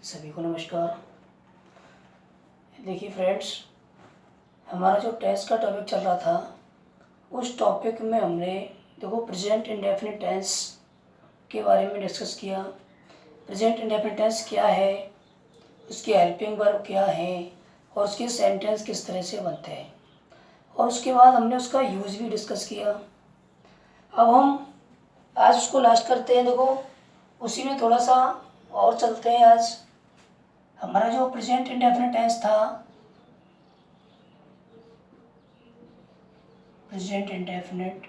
सभी को नमस्कार। देखिए फ्रेंड्स, हमारा जो टेस्ट का टॉपिक चल रहा था उस टॉपिक में हमने प्रेजेंट इंडेफिनिट टेंस के बारे में डिस्कस किया। प्रेजेंट इंडेफिनिट टेंस क्या है, उसके हेल्पिंग वर्ब क्या है और उसके सेंटेंस किस तरह से बनते हैं, और उसके बाद हमने उसका यूज़ भी डिस्कस किया। अब हम आज उसको लास्ट करते हैं। उसी में थोड़ा सा और चलते हैं। आज हमारा जो प्रेजेंट इंडेफिनिट टेंस था, प्रेजेंट इंडेफिनिट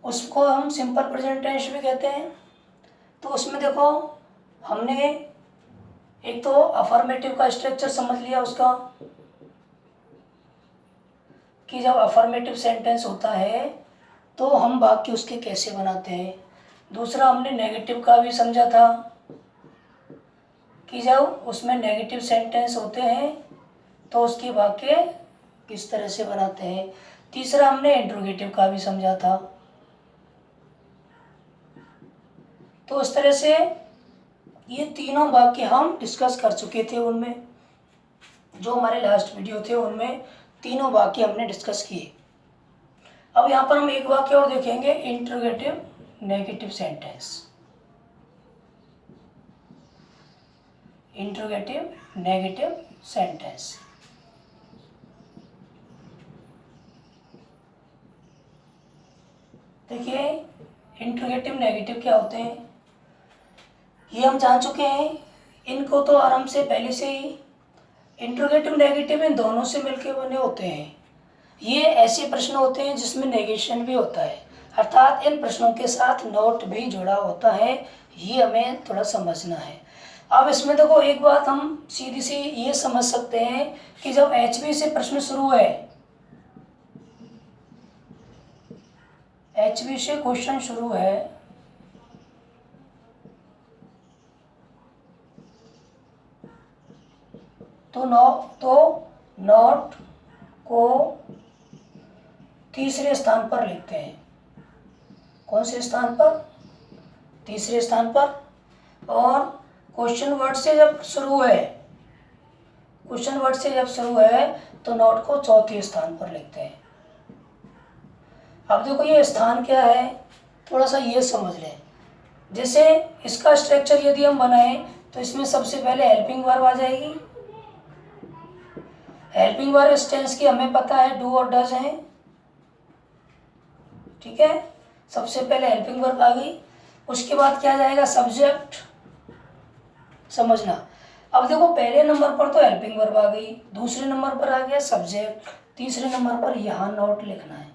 उसको हम सिंपल प्रेजेंट टेंस भी कहते हैं। तो उसमें हमने एक तो अफर्मेटिव का स्ट्रक्चर समझ लिया उसका, कि जब अफर्मेटिव सेंटेंस होता है तो हम वाक्य उसके कैसे बनाते हैं। दूसरा हमने नेगेटिव का भी समझा था कि जब उसमें नेगेटिव सेंटेंस होते हैं तो उसके वाक्य किस तरह से बनाते हैं। तीसरा हमने इंट्रोगेटिव का भी समझा था। तो इस तरह से ये तीनों वाक्य हम डिस्कस कर चुके थे। उनमें जो हमारे लास्ट वीडियो थे उनमें तीनों वाक्य हमने डिस्कस किए। अब यहाँ पर हम एक वाक्य और देखेंगे, interrogative negative sentence. Interrogative negative sentence. देखिए इंट्रोगेटिव नेगेटिव क्या होते हैं ये हम जान चुके हैं। इनको तो आराम से पहले से ही, इंट्रोगेटिव नेगेटिव इन दोनों से मिलकर बने होते हैं। ये ऐसे प्रश्न होते हैं जिसमें नेगेशन भी होता है, अर्थात इन प्रश्नों के साथ नोट भी जुड़ा होता है। ये हमें थोड़ा समझना है। अब इसमें एक बात हम सीधी सी ये समझ सकते हैं कि जब एचवी से प्रश्न शुरू है, एचवी से क्वेश्चन शुरू है, तो नॉट को तीसरे स्थान पर लिखते हैं। कौन से स्थान पर? तीसरे स्थान पर। और क्वेश्चन वर्ड से जब शुरू है, क्वेश्चन वर्ड से जब शुरू है तो नॉट को चौथे स्थान पर लिखते हैं। अब ये स्थान क्या है, थोड़ा सा ये समझ लें। जैसे इसका स्ट्रक्चर यदि हम बनाएं तो इसमें सबसे पहले हेल्पिंग वर्ब आ जाएगी। हेल्पिंग वर्ब इस टेंस की हमें पता है डू और डज हैं, ठीक है। सबसे पहले हेल्पिंग वर्ब आ गई। उसके बाद क्या जाएगा? सब्जेक्ट। समझना। अब पहले नंबर पर तो हेल्पिंग वर्ब आ गई, दूसरे नंबर पर आ गया सब्जेक्ट, तीसरे नंबर पर यहाँ नोट लिखना है,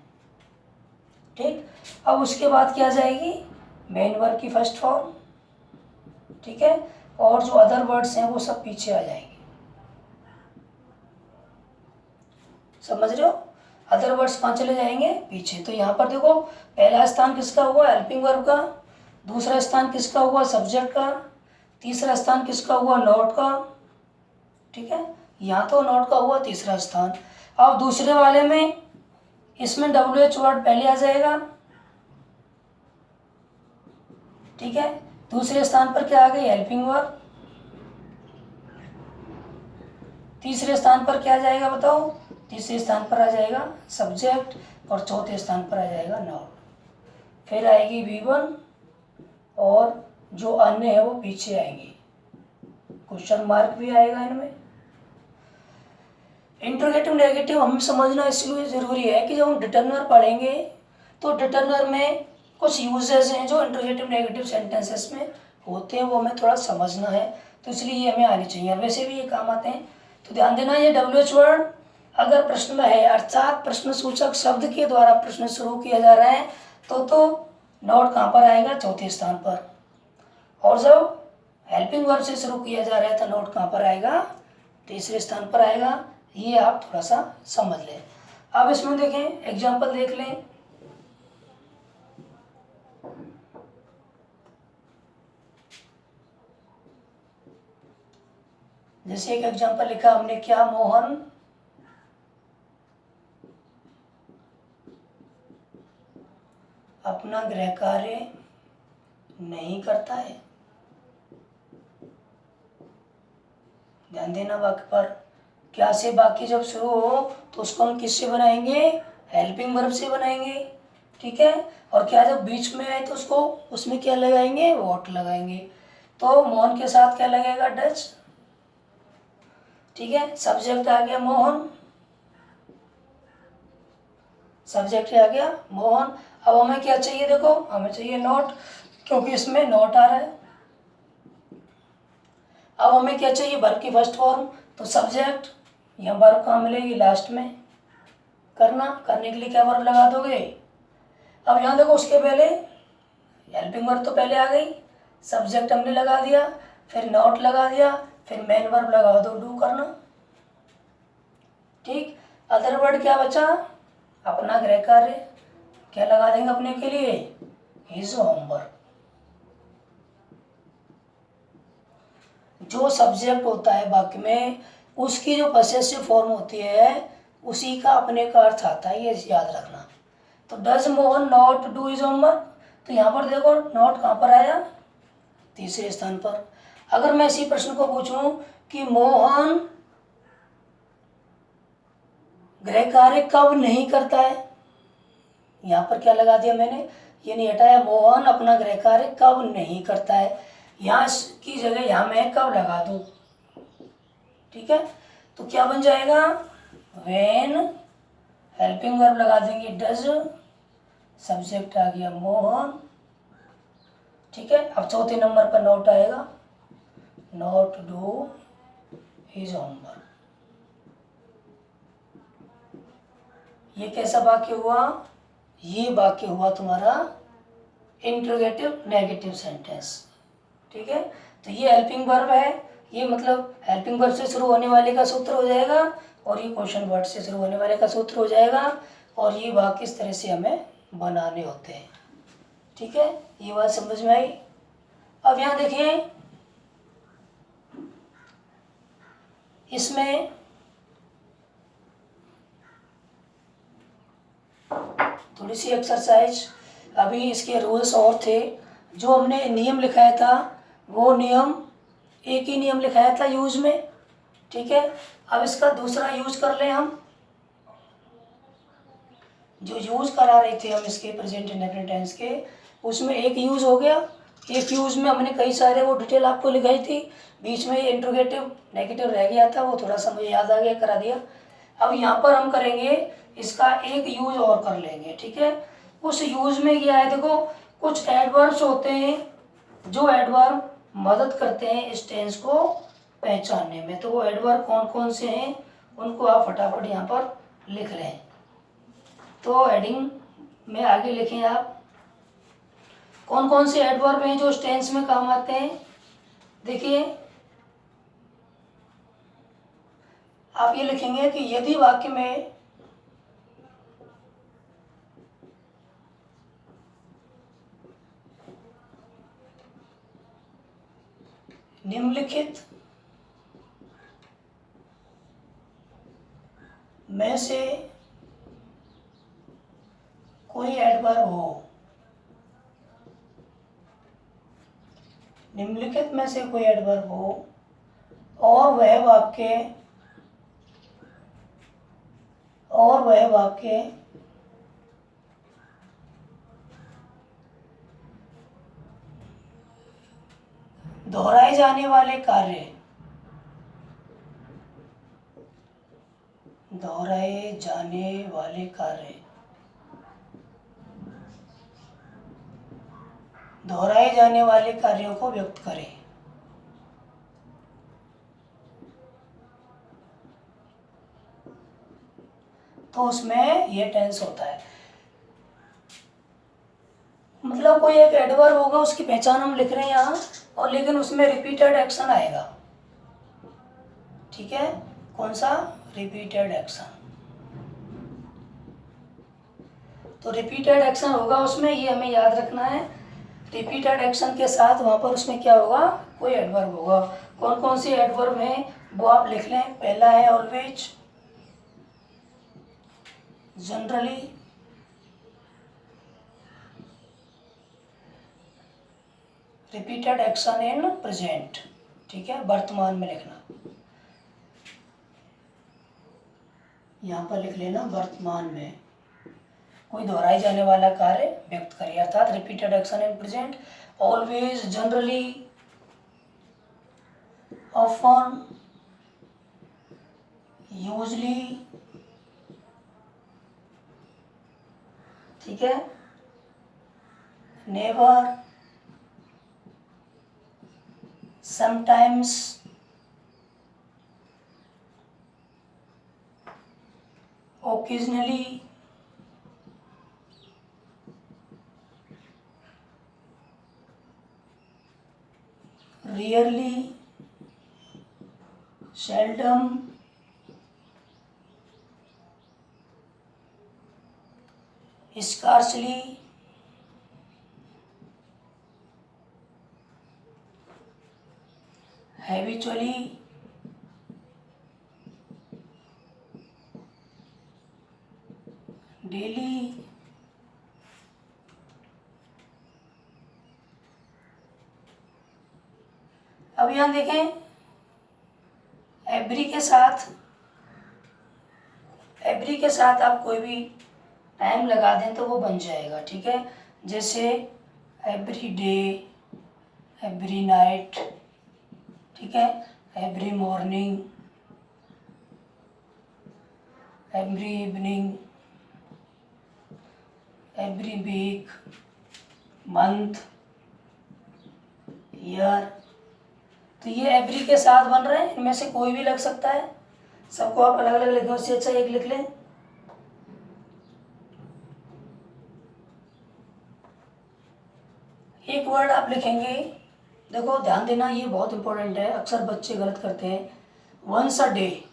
ठीक। अब उसके बाद क्या जाएगी? मेन वर्ब की फर्स्ट फॉर्म, ठीक है। और जो अदर वर्ड्स हैं वो सब पीछे आ जाएंगे। समझ रहे हो? अदर वर्ड्स कहाँ चले जाएंगे? पीछे। तो यहाँ पर पहला स्थान किसका हुआ? हेल्पिंग वर्ब का। दूसरा स्थान किसका हुआ? सब्जेक्ट का। तीसरा स्थान किसका हुआ? नोट का, ठीक है। यहाँ तो नोट का हुआ तीसरा स्थान। अब दूसरे वाले में इसमें WH वर्ड पहले आ जाएगा, ठीक है। दूसरे स्थान पर क्या आ गई? Helping verb. तीसरे स्थान पर क्या आ जाएगा बताओ? तीसरे स्थान पर आ जाएगा सब्जेक्ट और चौथे स्थान पर आ जाएगा नाउन। फिर आएगी V1 और जो अन्य है वो पीछे आएंगी। क्वेश्चन मार्क भी आएगा इनमें। इंट्रोगेटिव नेगेटिव हम समझना इसलिए ज़रूरी है कि जब हम डिटर्मिनर पढ़ेंगे तो डिटर्मिनर में कुछ यूजेस हैं जो इंट्रोगेटिव नेगेटिव सेंटेंसेस में होते हैं, वो हमें थोड़ा समझना है। तो इसलिए ये हमें आनी चाहिए, वैसे भी ये काम आते हैं। तो ध्यान देना, ये WH वर्ड अगर प्रश्न में है, अर्थात प्रश्नसूचक शब्द के द्वारा प्रश्न शुरू किया जा रहा है, तो नोट कहाँ पर आएगा? चौथे स्थान पर। और जब हेल्पिंग वर्ब से शुरू किया जा रहा है तो नोट कहाँ पर आएगा? तीसरे स्थान पर आएगा। ये आप थोड़ा सा समझ लें। अब इसमें देखें, एग्जाम्पल देख लें। जैसे एक एग्जाम्पल लिखा हमने, क्या मोहन अपना गृह कार्य नहीं करता है। ध्यान देना वाक्य पर। क्या से वाक्य जब शुरू हो तो उसको हम किससे बनाएंगे? हेल्पिंग वर्ब से बनाएंगे। ठीक है। और क्या जब बीच में आए तो उसको उसमें क्या लगाएंगे? वॉट लगाएंगे। तो मोहन के साथ क्या लगेगा? डच। ठीक है। सब्जेक्ट आ गया मोहन, सब्जेक्ट आ गया मोहन। अब हमें क्या चाहिए? देखो हमें चाहिए नोट, क्योंकि इसमें नोट आ रहा है। अब हमें क्या चाहिए? वर्ब की फर्स्ट फॉर्म। तो सब्जेक्ट, यहाँ वर्ब कहाँ मिलेगी? लास्ट में। करने के लिए क्या वर्ब लगा दोगे? अब यहाँ देखो उसके पहले हेल्पिंग वर्ब तो पहले आ गई, सब्जेक्ट हमने लगा दिया, फिर नॉट लगा दिया, फिर मेन वर्ब लगा दो, डू करना। ठीक। अदर वर्ड क्या बचा? अपना गृह कार्य। क्या लगा देंगे अपने के लिए? His homework. जो सब्जेक्ट होता है वाक्य में, उसकी जो पॉसेसिव फॉर्म होती है उसी का अपने का अर्थ आता है, ये याद रखना। तो does Mohan not do his homework? तो यहाँ पर देखो नॉट कहाँ पर आया? तीसरे स्थान पर। अगर मैं इसी प्रश्न को पूछूं कि मोहन गृह कार्य कब नहीं करता है, यहाँ पर क्या लगा दिया मैंने? ये नहीं हटाया। मोहन अपना गृह कार्य कब नहीं करता है, यहाँ की जगह यहाँ मैं कब लगा दूँ। ठीक है। तो क्या बन जाएगा? व्हेन, हेल्पिंग वर्ब लगा देंगे डज, सब्जेक्ट आ गया मोहन। ठीक है। अब चौथे नंबर पर नोट आएगा, नॉट डू हिज होमवर्क। ये कैसा वाक्य हुआ? ये वाक्य हुआ तुम्हारा इंट्रोगेटिव नेगेटिव सेंटेंस। ठीक है। तो ये हेल्पिंग वर्ब है, ये मतलब हेल्पिंग वर्ब से शुरू होने वाले का सूत्र हो जाएगा, और ये क्वेश्चन वर्ड से शुरू होने वाले का सूत्र हो जाएगा, और ये वाक्य इस तरह से हमें बनाने होते हैं। ठीक है। ये बात समझ में आई? अब यहाँ देखिए, इसमें थोड़ी सी एक्सरसाइज, अभी इसके रूल्स और थे। जो हमने नियम लिखाया था वो नियम, एक ही नियम लिखाया था यूज में। ठीक है। अब इसका दूसरा यूज कर लें हम। जो यूज करा रहे थे हम इसके प्रेजेंट इंडेफिनिट टेंस के, उसमें एक यूज हो गया। एक यूज में हमने कई सारे वो डिटेल आपको लिखाई थी, बीच में ये इंट्रोगेटिव नेगेटिव रह गया था, वो थोड़ा सा मुझे याद आ गया, करा दिया। अब यहाँ पर हम करेंगे इसका एक यूज और कर लेंगे। ठीक है। उस यूज में क्या है? देखो कुछ एडवर्ब्स होते हैं जो एडवर्ब मदद करते हैं इस टेंस को पहचानने में। तो वो एडवर्ब कौन कौन से हैं उनको आप फटाफट यहाँ पर लिख लें। तो हेडिंग में आगे लिखें आप, कौन कौन से एडवर्ब हैं जो टेंस में काम आते हैं। देखिए आप ये लिखेंगे कि यदि वाक्य में निम्नलिखित में से कोई एडवर्ब हो, निम्नलिखित में से कोई एडवर्ब हो और वह वाक्य दोहराए जाने वाले कार्य, दोहराए जाने वाले कार्य, दोहराए जाने वाले कार्यों को व्यक्त करें। तो उसमें ये टेंस होता है। मतलब कोई एक एडवर्ब होगा, उसकी पहचान हम लिख रहे हैं यहाँ, और लेकिन उसमें रिपीटेड एक्शन आएगा। ठीक है। कौन सा? Repeated action. तो रिपीटेड एक्शन होगा उसमें, ये हमें याद रखना है। रिपीटेड एक्शन के साथ वहाँ पर उसमें क्या होगा? कोई एडवर्ब होगा। कौन कौन से एडवर्ब हैं वो आप लिख लें। पहला है always, generally, repeated action in present, ठीक है, वर्तमान में लिखना, यहाँ पर लिख लेना वर्तमान में कोई दोहराई जाने वाला कार्य व्यक्त करिए, अर्थात repeated action in present, always, generally, often, usually, ठीक है, never, sometimes, occasionally, rarely, seldom, scarcely, habitually, daily, अब यहां देखें एवरी के साथ आप कोई भी टाइम लगा दें तो वो बन जाएगा, ठीक है, जैसे एवरी डे, एवरी नाइट, ठीक है, every morning, every evening, every week, month, year, तो ये एवरी के साथ बन रहे हैं, इनमें से कोई भी लग सकता है, सबको आप अलग अलग लिखें, उससे अच्छा एक लिख लें। एक वर्ड आप लिखेंगे, देखो ध्यान देना, ये बहुत इंपॉर्टेंट है, अक्सर बच्चे गलत करते हैं। Once a day,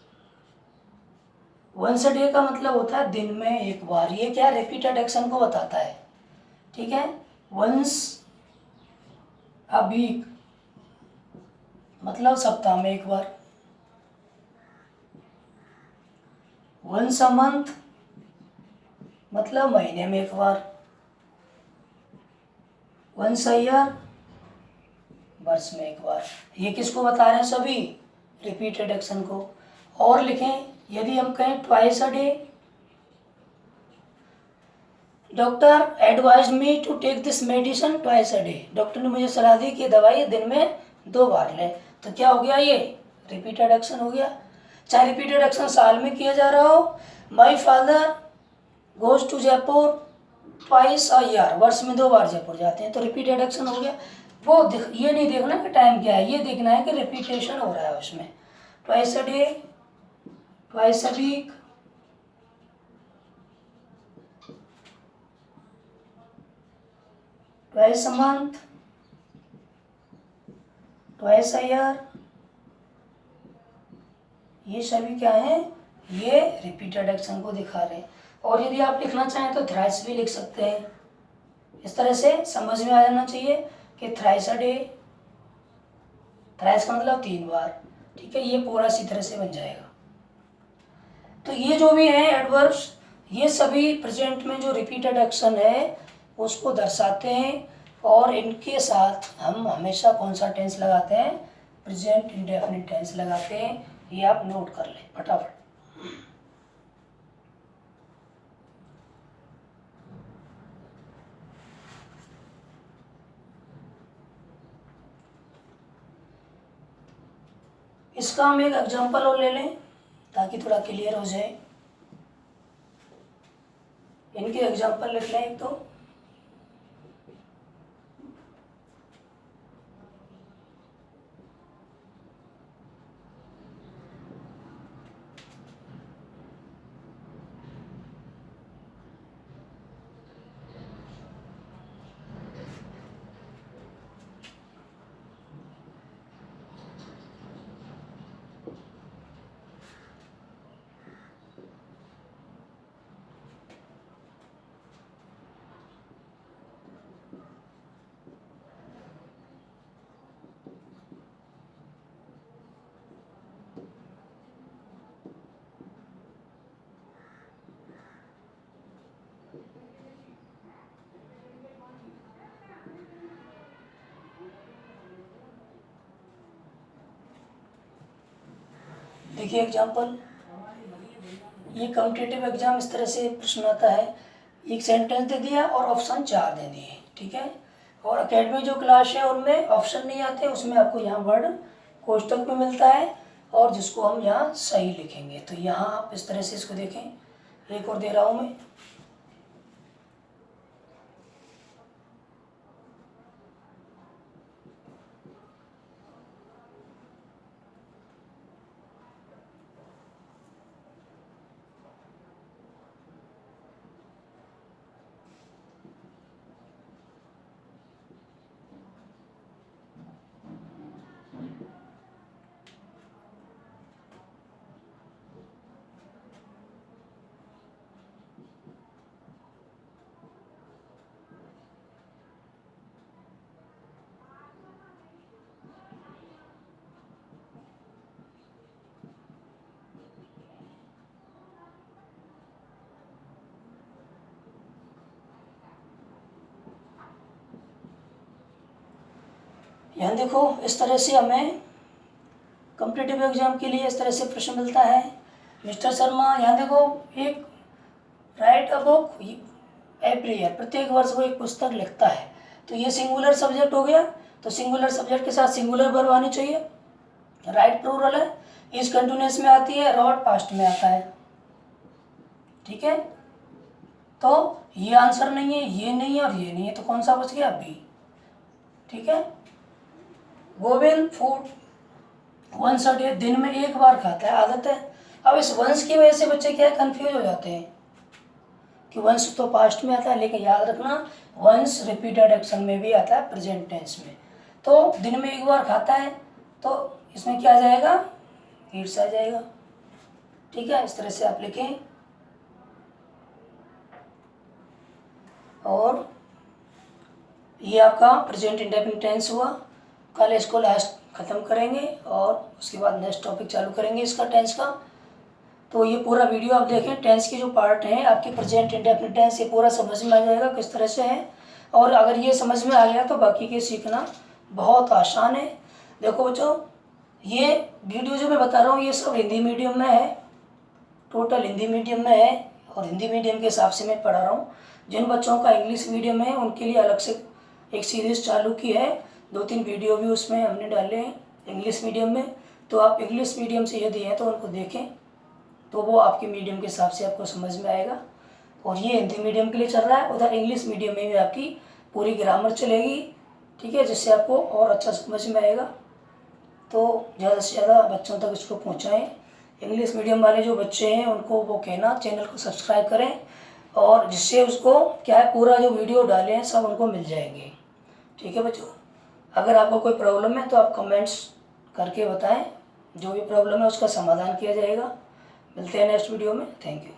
once a day का मतलब होता है दिन में एक बार, ये क्या रिपीटेड एक्शन को बताता है, ठीक है। वंस अ वीक मतलब सप्ताह में एक बार, वंस अ मंथ मतलब महीने में एक बार, वंस अ ईयर वर्ष में एक बार। ये किसको बता रहे हैं? सभी रिपीटेड एक्शन को। और लिखें, यदि हम कहें twice a day, doctor advise me to take this medicine twice a day, doctor ने मुझे सलाह दी कि दवाई दिन में 2 बार लें, तो क्या हो गया? ये रिपीटेड एक्शन हो गया। चाहे रिपीटेड एक्शन साल में किया जा रहा हो, my father goes to Jaipur twice a year, वर्ष में 2 बार जयपुर जाते हैं, तो रिपीटेड एक्शन हो गया। वो ये नहीं देखना कि टाइम क्या है, ये देखना है कि रिपीटेशन हो रहा है उसमें। Twice a day, twice a week, twice a month, twice a year, ये सभी क्या है? ये रिपीटेड एक्शन को दिखा रहे हैं। और यदि आप लिखना चाहें तो थ्राइस भी लिख सकते हैं। इस तरह से समझ में आ जाना चाहिए कि थ्राइस अ डे, थ्राइस का मतलब 3 बार, ठीक है, ये पूरा इसी तरह से बन जाएगा। तो ये जो भी है एडवर्ब्स, ये सभी प्रेजेंट में जो रिपीटेड एक्शन है उसको दर्शाते हैं, और इनके साथ हम हमेशा कौन सा टेंस लगाते हैं? प्रेजेंट इंडेफिनिट टेंस लगाते हैं। ये आप नोट कर लें फटाफट। इसका हम एक एग्जांपल और ले लें ताकि थोड़ा क्लियर हो जाए। इनके एग्जांपल लिख लें एक तो। देखिए एग्जाम्पल, ये कॉम्पिटिटिव एग्जाम इस तरह से प्रश्न आता है, एक सेंटेंस दे दिया और ऑप्शन 4 दे दिए, ठीक है। और एकेडमी जो क्लास है उनमें ऑप्शन नहीं आते, उसमें आपको यहाँ वर्ड कोष्टक में मिलता है और जिसको हम यहाँ सही लिखेंगे। तो यहाँ आप इस तरह से इसको देखें, एक और दे रहा हूँ मैं। यहाँ देखो इस तरह से हमें कॉम्पिटिटिव एग्जाम के लिए इस तरह से प्रश्न मिलता है। मिस्टर शर्मा, यहाँ देखो, एक right a book every year, प्रत्येक वर्ष वो एक पुस्तक लिखता है। तो ये सिंगुलर सब्जेक्ट हो गया, तो सिंगुलर सब्जेक्ट के साथ सिंगुलर वर्ब आनी चाहिए। राइट प्लूरल है, इस कंटिन्यूअस में आती है, रॉट पास्ट में आता है, ठीक है। तो ये आंसर नहीं है, ये नहीं है और ये नहीं है, तो कौन सा बच गया? बी, ठीक है। Govind food once a day, दिन में एक बार खाता है, आदत है। अब इस वंस की वजह से बच्चे क्या कंफ्यूज हो जाते हैं कि वंस तो पास्ट में आता है, लेकिन याद रखना वंस रिपीटेड एक्शन में भी आता है, प्रेजेंट टेंस में। तो दिन में एक बार खाता है, तो इसमें क्या आ जाएगा? ईट्स आ जाएगा, ठीक है। इस तरह से आप लिखें। और ये आपका प्रेजेंट इंडेफिनिट टेंस हुआ। कल इसको लास्ट ख़त्म करेंगे और उसके बाद नेक्स्ट टॉपिक चालू करेंगे इसका, टेंस का। तो ये पूरा वीडियो आप देखें, टेंस की जो पार्ट हैं आपके प्रेजेंट इंडेफिनिट टेंस, ये पूरा समझ में आ जाएगा किस तरह से है। और अगर ये समझ में आ गया तो बाकी के सीखना बहुत आसान है। देखो बच्चों, ये वीडियो जो मैं बता रहा हूँ ये सब हिंदी मीडियम में है, टोटल हिंदी मीडियम में है और हिंदी मीडियम के हिसाब से मैं पढ़ा रहा हूँ। जिन बच्चों का इंग्लिश मीडियम है उनके लिए अलग से एक सीरीज़ चालू की है, 2-3 वीडियो भी उसमें हमने डाले हैं इंग्लिश मीडियम में। तो आप इंग्लिश मीडियम से यदि हैं तो उनको देखें, तो वो आपके मीडियम के हिसाब से आपको समझ में आएगा। और ये हिंदी मीडियम के लिए चल रहा है, उधर इंग्लिश मीडियम में भी आपकी पूरी ग्रामर चलेगी, ठीक है, जिससे आपको और अच्छा समझ में आएगा। तो ज़्यादा से ज़्यादा बच्चों तक इसको पहुँचाएँ। इंग्लिश मीडियम वाले जो बच्चे हैं उनको वो कहना चैनल को सब्सक्राइब करें, और जिससे उसको क्या है, पूरा जो वीडियो डाले हैं सब उनको मिल जाएंगे, ठीक है बच्चों। अगर आपको कोई प्रॉब्लम है तो आप कमेंट्स करके बताएं, जो भी प्रॉब्लम है उसका समाधान किया जाएगा। मिलते हैं नेक्स्ट वीडियो में, थैंक यू।